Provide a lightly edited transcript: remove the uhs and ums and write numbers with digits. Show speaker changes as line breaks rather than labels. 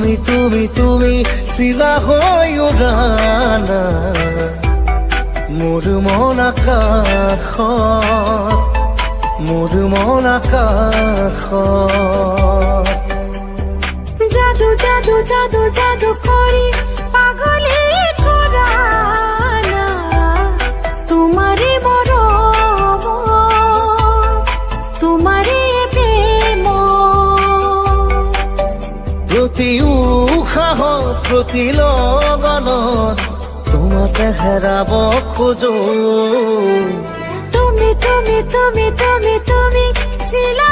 তুমি তুমি তুমি চিলা হৈ উৰানা মোৰ মন আকাশত, মোৰ মন আকাশত।
জাদু জাদু জাদু জাদু কৰি পাগলী কৰা না তোমাৰে মৰম, তোমাৰে প্ৰেম।
প্ৰতি উশাহত প্ৰতি লগনত তোমাকে হেৰাব খোজো।
তুমি তুমি তুমি তুমি তুমি চিলা